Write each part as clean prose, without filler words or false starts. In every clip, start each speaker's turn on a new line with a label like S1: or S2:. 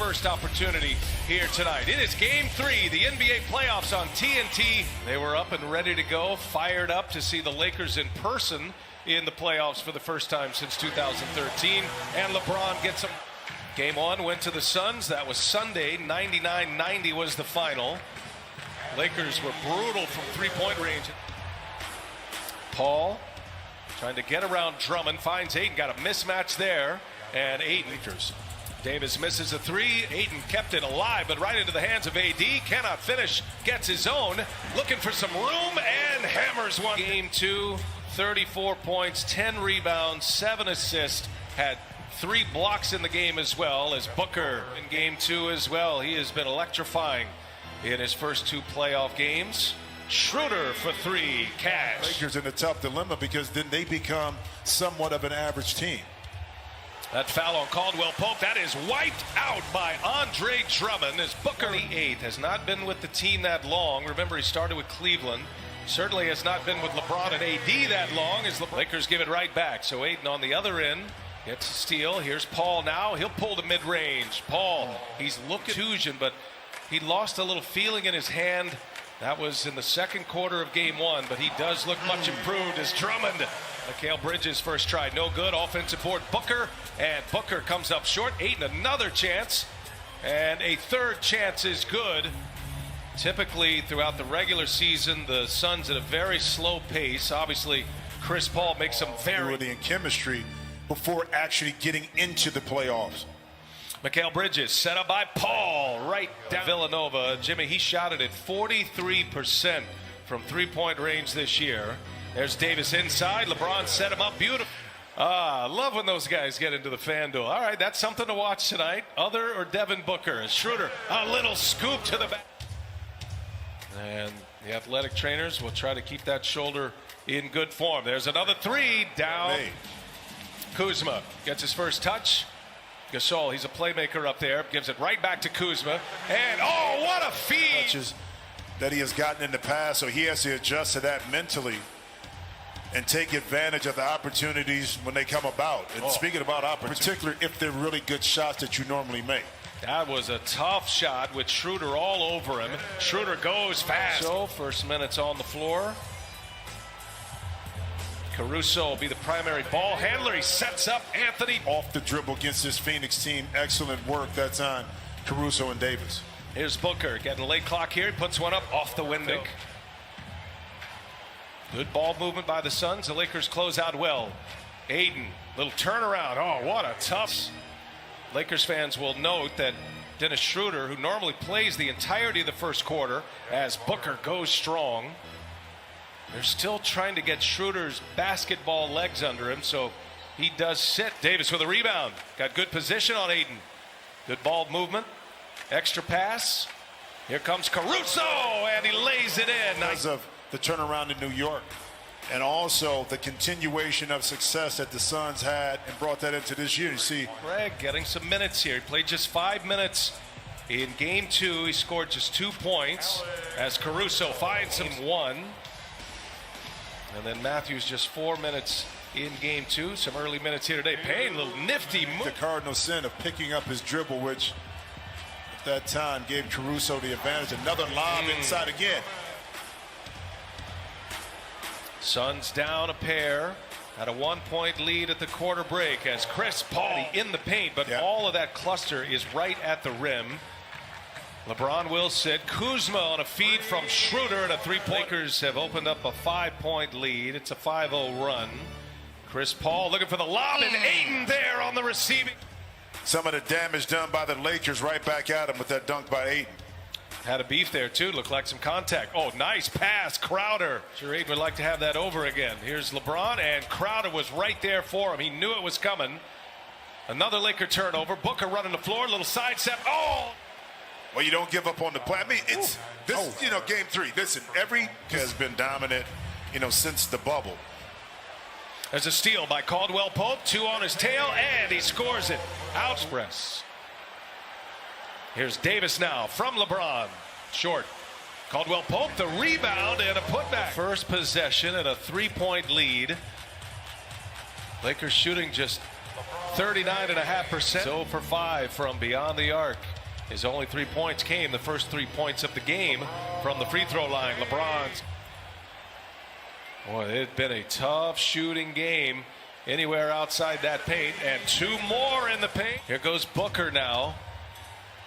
S1: first opportunity here tonight. It is Game 3, the NBA playoffs on TNT. They were up and ready to go, fired up to see the Lakers in person in the playoffs for the first time since 2013. And LeBron gets them. Game 1 went to the Suns. That was Sunday. 99-90 was the final. Lakers were brutal from three-point range. Paul trying to get around Drummond, finds Ayton, got a mismatch there, and Ayton. Davis misses a three. Ayton kept it alive, but right into the hands of AD. Cannot finish, gets his own, looking for some room, and hammers one. Game 2, 34 points, 10 rebounds, 7 assists, had 3 blocks in the game as well as Booker in Game 2 as well. He has been electrifying in his first 2 playoff games. Schroeder for 3, cash.
S2: Lakers in a tough dilemma because then they become somewhat of an average team.
S1: That foul on Caldwell Pope, that is wiped out by Andre Drummond as Booker. The 8th has not been with the team that long. Remember, he started with Cleveland. Certainly has not been with LeBron and AD that long as the Lakers give it right back. So Ayton on the other end gets a steal. Here's Paul now. He'll pull the mid-range. Paul, he's looking fusion, but he lost a little feeling in his hand. That was in the second quarter of Game 1, but he does look much improved as Drummond. Mikal Bridges first try, no good. Offensive board, Booker, and Booker comes up short. Ayton another chance, and a third chance is good. Typically, throughout the regular season, the Suns at a very slow pace. Obviously, Chris Paul makes some very...
S2: in chemistry before actually getting into the playoffs.
S1: Mikal Bridges set up by Paul right down Villanova. Jimmy, he shot it at 43% from three-point range this year. There's Davis inside. LeBron set him up beautiful. I love when those guys get into the fan duel. All right, that's something to watch tonight. Other or Devin Booker. Schroeder, a little scoop to the back. And the athletic trainers will try to keep that shoulder in good form. There's another 3 down. Kuzma gets his first touch. Gasol, he's a playmaker up there, gives it right back to Kuzma, and oh, what a feed!
S2: Touches that he has gotten in the past, so he has to adjust to that mentally and take advantage of the opportunities when they come about. And speaking about opportunities, particularly if they're really good shots that you normally make.
S1: That was a tough shot with Schroeder all over him. Schroeder goes fast. So, first minutes on the floor. Caruso will be the primary ball handler. He sets up Anthony.
S2: Off the dribble against this Phoenix team. Excellent work. That's on Caruso and Davis.
S1: Here's Booker getting a late clock here. He puts one up off the window. Good ball movement by the Suns. The Lakers close out well. Ayton, little turnaround. Oh, what a tough. Lakers fans will note that Dennis Schroeder, who normally plays the entirety of the first quarter, as Booker goes strong. They're still trying to get Schroeder's basketball legs under him, so he does sit. Davis with a rebound. Got good position on Ayton. Good ball movement. Extra pass. Here comes Caruso, and he lays it in.
S2: Because of the turnaround in New York, and also the continuation of success that the Suns had and brought that into this year. You see
S1: Greg getting some minutes here. He played just 5 minutes in Game 2. He scored just 2 points as Caruso finds him 1. And then Matthews just 4 minutes in Game 2. Some early minutes here today. Payne, a little nifty move.
S2: The cardinal sin of picking up his dribble, which at that time gave Caruso the advantage. Another lob inside again.
S1: Suns down a pair. Had a 1-point lead at the quarter break as Chris Paul in the paint, but all of that cluster is right at the rim. LeBron will sit. Kuzma on a feed from Schroeder and a 3-point. Lakers have opened up a 5-point lead. It's a 5-0 run. Chris Paul looking for the lob, and Ayton there on the receiving.
S2: Some of the damage done by the Lakers right back at him with that dunk by Ayton.
S1: Had a beef there too. Looked like some contact. Oh, nice pass, Crowder. Sure, Ayton would like to have that over again. Here's LeBron, and Crowder was right there for him. He knew it was coming. Another Laker turnover. Booker running the floor, little side step. Oh!
S2: Well, you don't give up on the play. I mean, it's this, Game 3. Listen, every has been dominant, since the bubble.
S1: There's a steal by Caldwell Pope. 2 on his tail, and he scores it. Outpress. Here's Davis now from LeBron. Short. Caldwell Pope, the rebound and a putback. First possession and a 3-point lead. Lakers shooting just 39.5%. 0 for 5 from beyond the arc. His only 3 points came, the first 3 points of the game, from the free throw line. LeBron's. Boy, it's been a tough shooting game anywhere outside that paint, and 2 more in the paint. Here goes Booker now.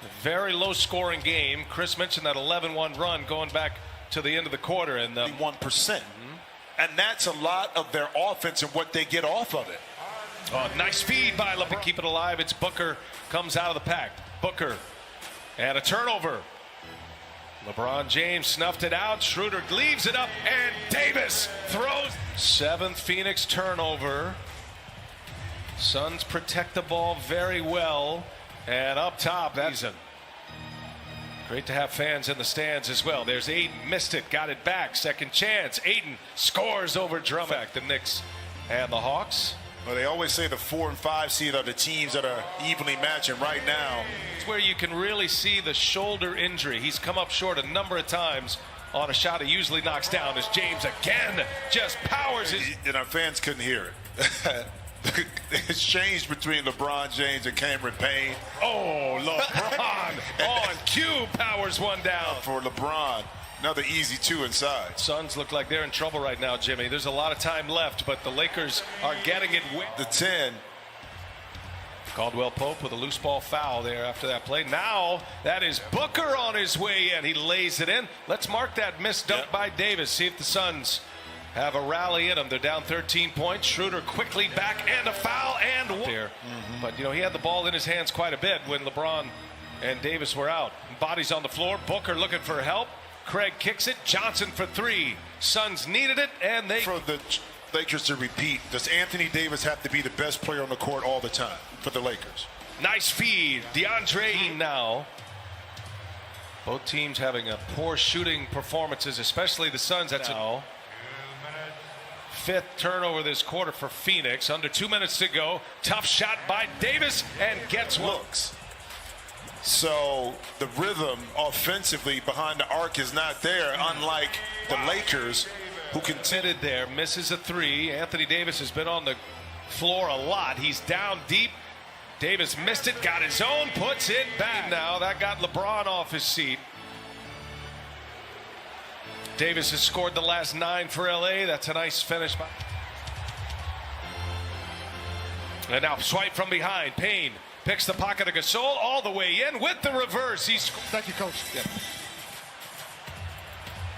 S1: A very low scoring game. Chris mentioned that 11-1 run going back to the end of the quarter, and
S2: 1%. And that's a lot of their offense and what they get off of it.
S1: Oh, nice feed by LeBron. Keep it alive. It's Booker comes out of the pack. Booker and a turnover. LeBron James snuffed it out. Schroeder leaves it up, and Davis throws. 7th Phoenix turnover. Suns protect the ball very well. And up top, that's it. Great to have fans in the stands as well. There's Ayton, missed it, got it back. Second chance. Ayton scores over Drummond. The Knicks and the Hawks.
S2: Well, they always say the 4 and 5 seed are the teams that are evenly matching right now.
S1: It's where you can really see the shoulder injury. He's come up short a number of times on a shot he usually knocks down, as James again just powers his.
S2: And our fans couldn't hear it. The exchange between LeBron James and Cameron Payne.
S1: Oh, LeBron on cue powers one down.
S2: For LeBron, another easy 2 inside.
S1: Suns look like they're in trouble right now, Jimmy. There's a lot of time left, but the Lakers are getting it.
S2: The 10.
S1: Caldwell Pope with a loose ball foul there after that play. Now that is Booker on his way in. He lays it in. Let's mark that missed dunk by Davis. See if the Suns have a rally in them. They're down 13 points. Schroeder quickly back, and a foul, and there. But, you know, he had the ball in his hands quite a bit when LeBron and Davis were out. Bodies on the floor. Booker looking for help. Craig kicks it. Johnson for 3. Suns needed it, and they.
S2: For the Lakers to repeat, does Anthony Davis have to be the best player on the court all the time for the Lakers?
S1: Nice feed. DeAndre now. Both teams having a poor shooting performances, especially the Suns. That's now. 5th turnover this quarter for Phoenix. Under 2 minutes to go. Tough shot by Davis, and gets one.
S2: Looks. So the rhythm offensively behind the arc is not there, unlike the Lakers, who
S1: committed there. Misses a 3. Anthony Davis has been on the floor a lot. He's down deep. Davis missed it, got his own, puts it back. Now that got LeBron off his seat. Davis has scored the last 9 for LA. That's a nice finish. And now swipe from behind. Payne picks the pocket of Gasol all the way in with the reverse.
S3: Thank you, Coach.
S1: Yeah.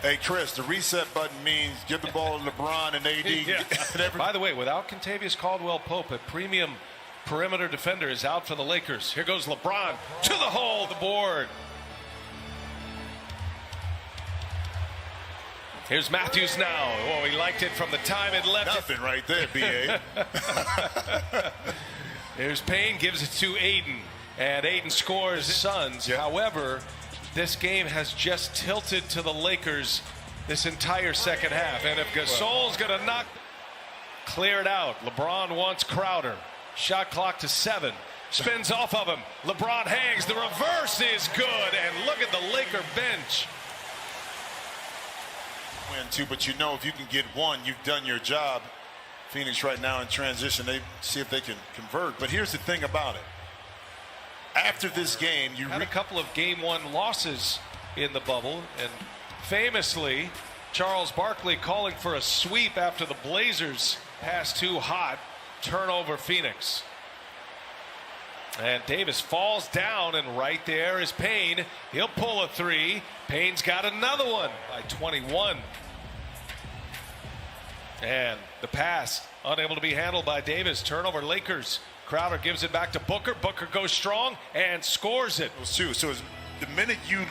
S2: Hey, Chris, the reset button means give the ball to LeBron and AD.
S1: Yeah. By the way, without Kentavious Caldwell-Pope, a premium perimeter defender is out for the Lakers. Here goes LeBron to the hole, the board. Here's Matthews now. Oh, he liked it from the time it left.
S2: Nothing right there, B.A.
S1: Here's Payne, gives it to Ayton, and Ayton scores. Suns.
S2: Yeah.
S1: However, this game has just tilted to the Lakers this entire second half. And if Gasol's going to clear it out. LeBron wants Crowder. Shot clock to 7. Spins off of him. LeBron hangs. The reverse is good. And look at the Laker bench.
S2: Win too, but you know if you can get one, you've done your job. Phoenix right now in transition, they see if they can convert. But here's the thing about it. After this game, you
S1: had a couple of game 1 losses in the bubble, and famously Charles Barkley calling for a sweep after the Blazers passed too hot. Turnover Phoenix. And Davis falls down, and right there is Payne. He'll pull a 3. Payne's got another one by 21. And the pass unable to be handled by Davis. Turnover Lakers. Crowder gives it back to Booker. Booker goes strong and scores it.
S2: So the minute you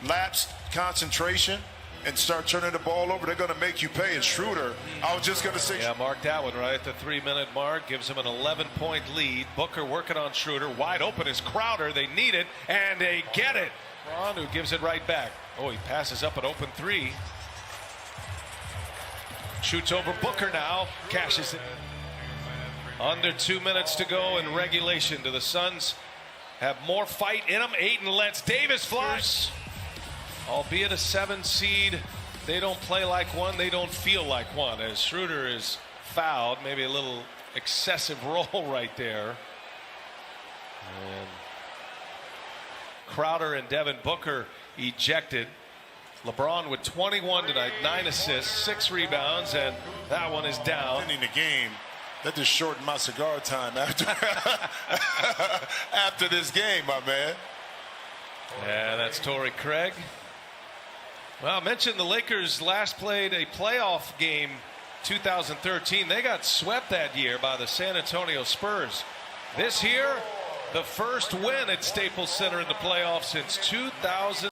S2: lapse concentration and start turning the ball over, they're going to make you pay. And Schroeder, I was just going to say.
S1: Yeah, mark that one right at the 3-minute mark. Gives him an 11-point lead. Booker working on Schroeder. Wide open is Crowder. They need it, and they get it. Ron, who gives it right back. Oh, he passes up an open 3. Shoots over Booker now. Cashes it. Under 2 minutes to go in regulation. Do the Suns have more fight in them? Ayton lets Davis fly. Albeit a 7 seed, they don't play like one. They don't feel like one. As Schroeder is fouled, maybe a little excessive roll right there. And Crowder and Devin Booker ejected. LeBron with 21 tonight, 9 assists, 6 rebounds, and that one is down.
S2: Ending the game. That just shortened my cigar time after after this game, my man.
S1: Yeah, that's Torrey Craig. Well, I mentioned the Lakers last played a playoff game 2013. They got swept that year by the San Antonio Spurs. This year, the first win at Staples Center in the playoffs since 2000.